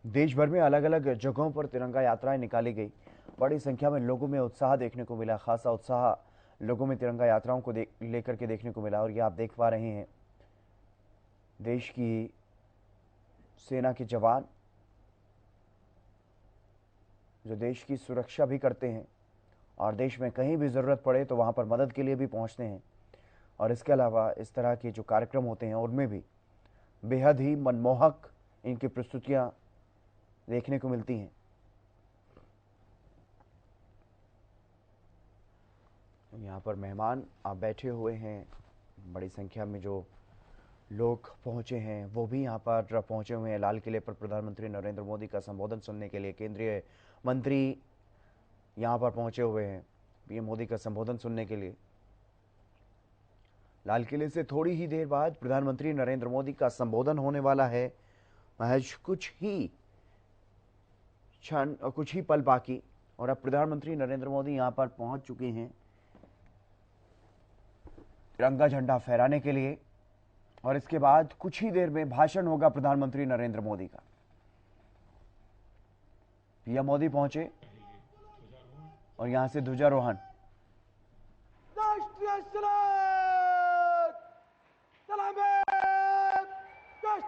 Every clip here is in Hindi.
देश भर में अलग अलग जगहों पर तिरंगा यात्राएं निकाली गई। बड़ी संख्या में लोगों में उत्साह देखने को मिला, खासा उत्साह लोगों में तिरंगा यात्राओं को लेकर के देखने को मिला। और ये आप देख पा रहे हैं, देश की सेना के जवान जो देश की सुरक्षा भी करते हैं और देश में कहीं भी ज़रूरत पड़े तो वहाँ पर मदद के लिए भी पहुँचते हैं। और इसके अलावा इस तरह के जो कार्यक्रम होते हैं उनमें भी बेहद ही मनमोहक इनकी प्रस्तुतियाँ देखने को मिलती हैं। यहाँ पर मेहमान आप बैठे हुए हैं, बड़ी संख्या में जो लोग पहुँचे हैं वो भी यहाँ पर पहुँचे हुए हैं लाल किले पर प्रधानमंत्री नरेंद्र मोदी का संबोधन सुनने के लिए। केंद्रीय मंत्री यहाँ पर पहुँचे हुए हैं पीएम मोदी का संबोधन सुनने के लिए। लाल किले से थोड़ी ही देर बाद प्रधानमंत्री नरेंद्र मोदी का संबोधन होने वाला है। महज कुछ ही क्षण और कुछ ही पल बाकी और अब प्रधानमंत्री नरेंद्र मोदी यहाँ पर पहुँच चुके हैं तिरंगा झंडा फहराने के लिए। और इसके बाद कुछ ही देर में भाषण होगा प्रधानमंत्री नरेंद्र मोदी का। पीएम मोदी पहुंचे और यहां से ध्वजारोहण। राष्ट्रीय सलाद सलामी कश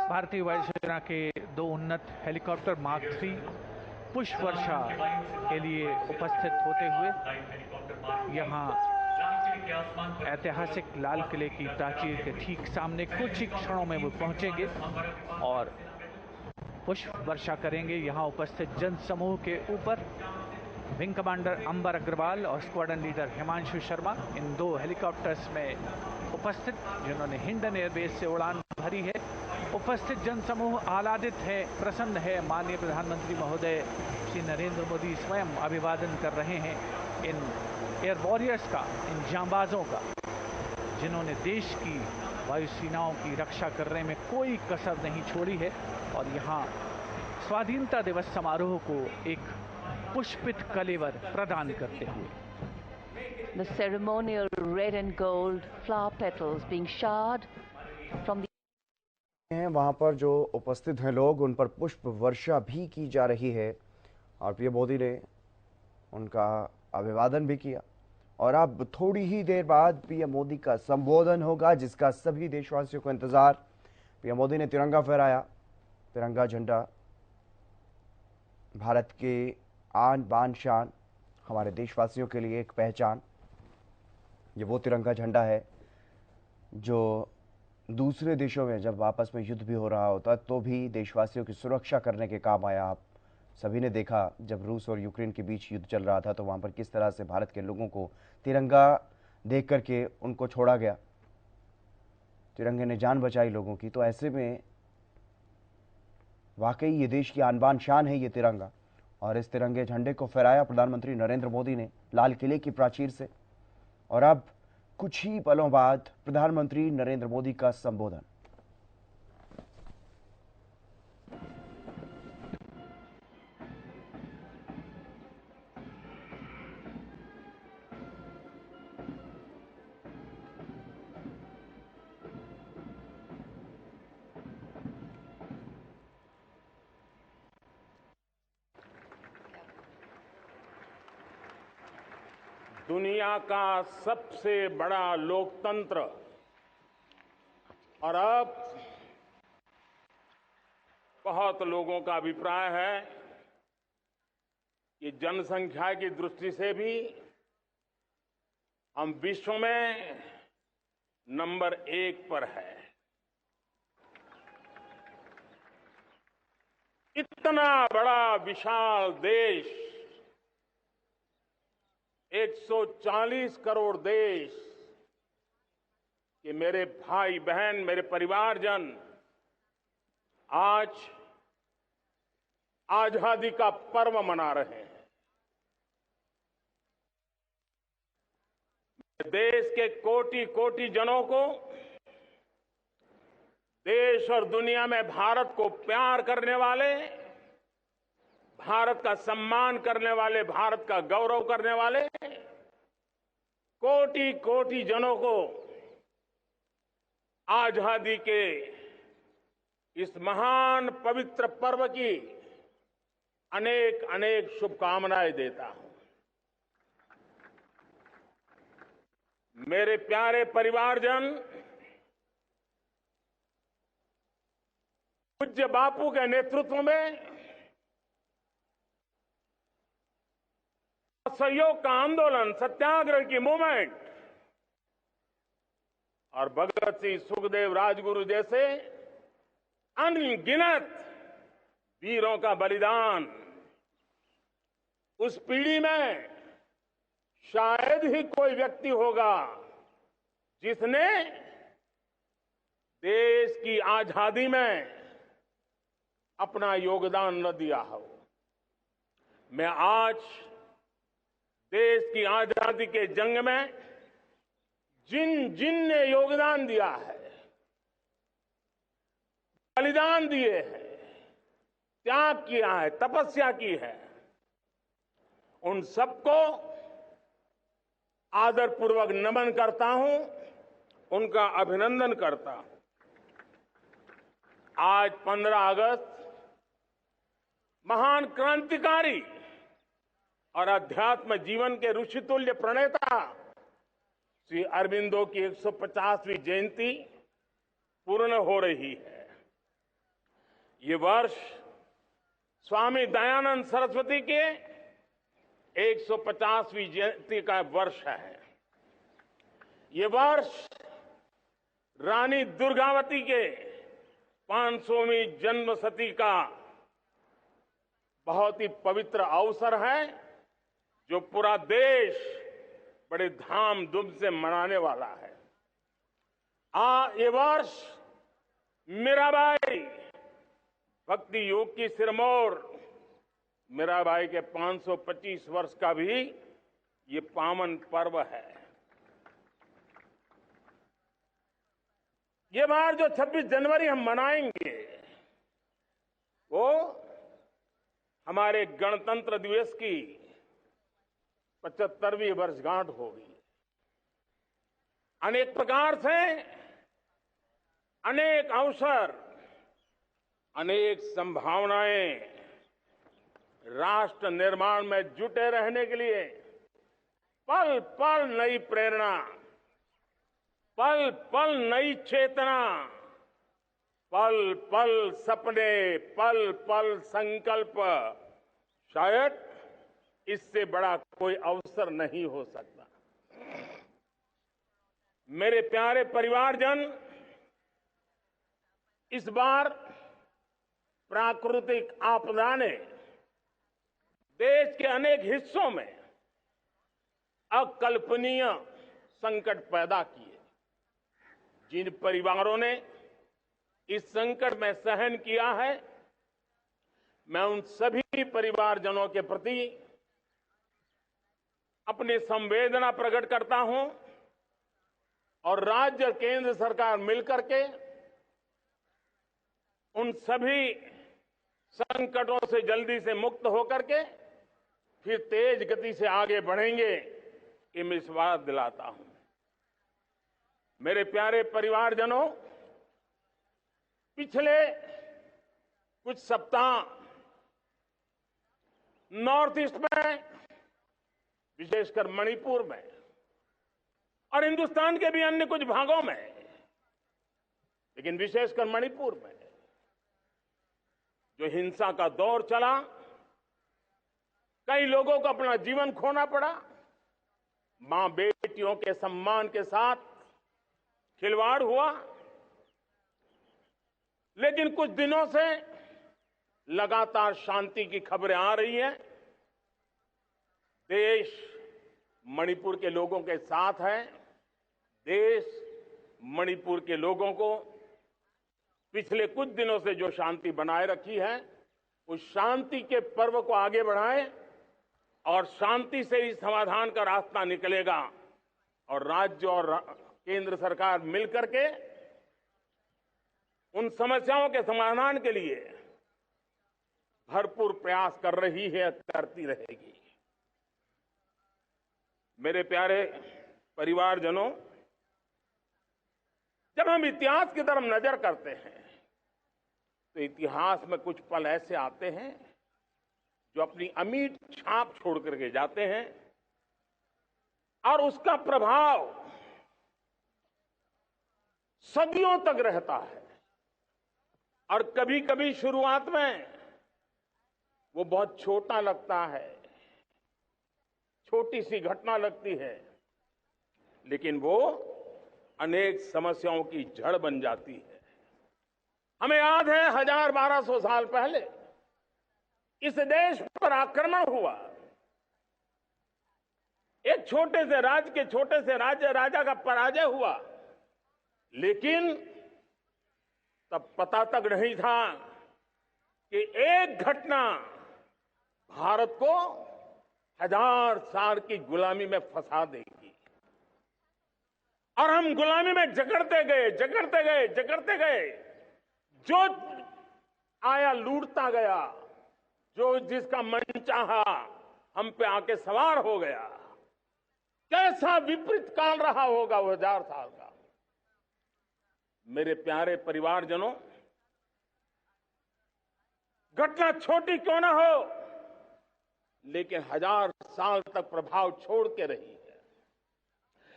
भारतीय वायुसेना के 2 उन्नत हेलीकॉप्टर मार्क 3 पुष्प वर्षा के लिए उपस्थित होते हुए यहां ऐतिहासिक लाल किले की प्राचीर के ठीक सामने कुछ ही क्षणों में वो पहुंचेंगे और पुष्प वर्षा करेंगे। यहां उपस्थित जन समूह के ऊपर विंग कमांडर अंबर अग्रवाल और स्क्वाड्रन लीडर हिमांशु शर्मा इन 2 हेलीकॉप्टर्स में उपस्थित, जिन्होंने हिंडन एयरबेस से उड़ान भरी है। उपस्थित जनसमूह आह्लादित है, प्रसन्न है। माननीय प्रधानमंत्री महोदय श्री नरेंद्र मोदी स्वयं अभिवादन कर रहे हैं इन एयर वॉरियर्स का, इन जांबाजों का, जिन्होंने देश की वायुसेनाओं की रक्षा करने में कोई कसर नहीं छोड़ी है। और यहाँ स्वाधीनता दिवस समारोह को एक पुष्पित कलेवर प्रदान करते हुए The ceremonial red and gold flower petals being showered from the हैं वहां पर जो उपस्थित हैं लोग, उन पर पुष्प वर्षा भी की जा रही है और पीएम मोदी ने उनका अभिवादन भी किया। और अब थोड़ी ही देर बाद पीएम मोदी का संबोधन होगा, जिसका सभी देशवासियों को इंतजार। पीएम मोदी ने तिरंगा फहराया। तिरंगा झंडा भारत के आन बान शान, हमारे देशवासियों के लिए एक पहचान। ये वो तिरंगा झंडा है जो दूसरे देशों में जब आपस में युद्ध भी हो रहा होता तो भी देशवासियों की सुरक्षा करने के काम आया। आप सभी ने देखा जब रूस और यूक्रेन के बीच युद्ध चल रहा था तो वहाँ पर किस तरह से भारत के लोगों को तिरंगा देख करके उनको छोड़ा गया। तिरंगे ने जान बचाई लोगों की। तो ऐसे में वाकई ये देश की आन बान शान है ये तिरंगा। और इस तिरंगे झंडे को फहराया प्रधानमंत्री नरेंद्र मोदी ने लाल किले की प्राचीर से। और अब कुछ ही पलों बाद प्रधानमंत्री नरेंद्र मोदी का संबोधन। दुनिया का सबसे बड़ा लोकतंत्र और अब बहुत लोगों का अभिप्राय है कि जनसंख्या की दृष्टि से भी हम विश्व में नंबर 1 पर है। इतना बड़ा विशाल देश, 140 करोड़ देश कि मेरे भाई बहन, मेरे परिवारजन आज आजादी का पर्व मना रहे हैं। देश के कोटि कोटि जनों को, देश और दुनिया में भारत को प्यार करने वाले, भारत का सम्मान करने वाले, भारत का गौरव करने वाले कोटि कोटि जनों को आजादी के इस महान पवित्र पर्व की अनेक अनेक शुभकामनाएं देता हूं। मेरे प्यारे परिवारजन, पूज्य बापू के नेतृत्व में असहयोग का आंदोलन, सत्याग्रह की मूवमेंट और भगत सिंह, सुखदेव, राजगुरु जैसे अनगिनत वीरों का बलिदान, उस पीढ़ी में शायद ही कोई व्यक्ति होगा जिसने देश की आजादी में अपना योगदान न दिया हो। मैं आज देश की आजादी के जंग में जिन जिन ने योगदान दिया है, बलिदान दिए हैं, त्याग किया है, तपस्या की है, उन सबको आदरपूर्वक नमन करता हूं, उनका अभिनंदन करता हूं। आज 15 अगस्त महान क्रांतिकारी और अध्यात्म जीवन के ऋषितुल्य प्रणेता श्री अरबिंदो की 150वीं जयंती पूर्ण हो रही है। ये वर्ष स्वामी दयानंद सरस्वती के 150वीं जयंती का वर्ष है। ये वर्ष रानी दुर्गावती के 500वीं जन्मशती का बहुत ही पवित्र अवसर है, जो पूरा देश बड़े धामधूम से मनाने वाला है। ये वर्ष मीराबाई, भक्ति योग की सिरमौर मीराबाई के 525 वर्ष का भी ये पावन पर्व है। ये बार जो 26 जनवरी हम मनाएंगे वो हमारे गणतंत्र दिवस की 75वीं वर्षगांठ होगी। अनेक प्रकार से अनेक अवसर, अनेक संभावनाएं राष्ट्र निर्माण में जुटे रहने के लिए पल पल नई प्रेरणा, पल पल नई चेतना, पल पल सपने, पल पल संकल्प, शायद इससे बड़ा कोई अवसर नहीं हो सकता। मेरे प्यारे परिवारजन, इस बार प्राकृतिक आपदा ने देश के अनेक हिस्सों में अकल्पनीय संकट पैदा किए। जिन परिवारों ने इस संकट में सहन किया है, मैं उन सभी परिवारजनों के प्रति अपनी संवेदना प्रकट करता हूं और राज्य और केंद्र सरकार मिलकर के उन सभी संकटों से जल्दी से मुक्त होकर के फिर तेज गति से आगे बढ़ेंगे, ये मैं विश्वास दिलाता हूं। मेरे प्यारे परिवारजनों, पिछले कुछ सप्ताह नॉर्थ ईस्ट में विशेषकर मणिपुर में और हिंदुस्तान के भी अन्य कुछ भागों में, लेकिन विशेषकर मणिपुर में जो हिंसा का दौर चला, कई लोगों को अपना जीवन खोना पड़ा, मां बेटियों के सम्मान के साथ खिलवाड़ हुआ। लेकिन कुछ दिनों से लगातार शांति की खबरें आ रही हैं। देश मणिपुर के लोगों के साथ है। देश मणिपुर के लोगों को पिछले कुछ दिनों से जो शांति बनाए रखी है, उस शांति के पर्व को आगे बढ़ाएं और शांति से ही समाधान का रास्ता निकलेगा। और राज्य और केंद्र सरकार मिलकर के उन समस्याओं के समाधान के लिए भरपूर प्रयास कर रही है, करती रहेगी। मेरे प्यारे परिवारजनों, जब हम इतिहास की तरफ नजर करते हैं तो इतिहास में कुछ पल ऐसे आते हैं जो अपनी अमिट छाप छोड़ करके जाते हैं और उसका प्रभाव सदियों तक रहता है। और कभी कभी शुरुआत में वो बहुत छोटा लगता है, छोटी सी घटना लगती है, लेकिन वो अनेक समस्याओं की जड़ बन जाती है। हमें याद है 1000-1200 साल पहले इस देश पर आक्रमण हुआ। एक छोटे से राज्य के छोटे से राजा का पराजय हुआ, लेकिन तब पता तक नहीं था कि एक घटना भारत को 1000 साल की गुलामी में फंसा देगी। और हम गुलामी में जकड़ते गए, जो आया लूटता गया, जो जिसका मन चाहा हम पे आके सवार हो गया। कैसा विपरीत काल रहा होगा वो 1000 साल का। मेरे प्यारे परिवारजनों, घटना छोटी क्यों ना हो, लेकिन 1000 साल तक प्रभाव छोड़ के रही है।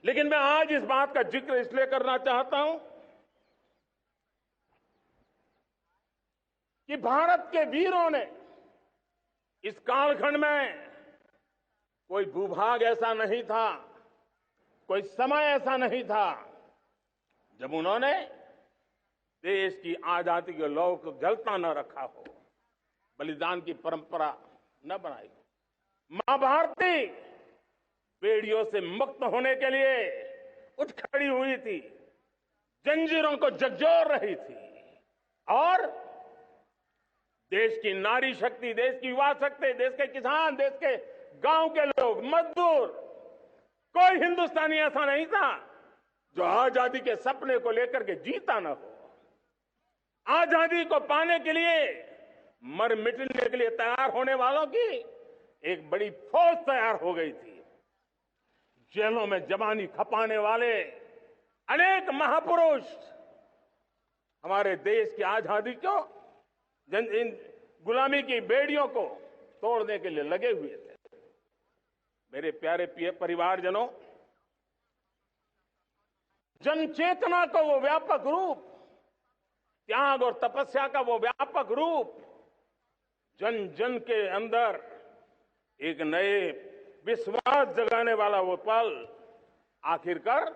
लेकिन मैं आज इस बात का जिक्र इसलिए करना चाहता हूं कि भारत के वीरों ने इस कालखंड में कोई भूभाग ऐसा नहीं था, कोई समय ऐसा नहीं था जब उन्होंने देश की आजादी के लौ को जलता न रखा हो, बलिदान की परंपरा न बनाई। मां भारती बेड़ियों से मुक्त होने के लिए उठ खड़ी हुई थी, जंजीरों को झकझोर रही थी। और देश की नारी शक्ति, देश की युवा शक्ति, देश के किसान, देश के गांव के लोग, मजदूर, कोई हिंदुस्तानी ऐसा नहीं था जो आजादी के सपने को लेकर के जीता न हो। आजादी को पाने के लिए मर मिटने के लिए तैयार होने वालों की एक बड़ी फौज तैयार हो गई थी। जेलों में जवानी खपाने वाले अनेक महापुरुष हमारे देश की आजादी को, इन गुलामी की बेड़ियों को तोड़ने के लिए लगे हुए थे। मेरे प्यारे परिवारजनों, जन चेतना का वो व्यापक रूप, त्याग और तपस्या का वो व्यापक रूप, जन जन के अंदर एक नए विश्वास जगाने वाला वो पल आखिरकार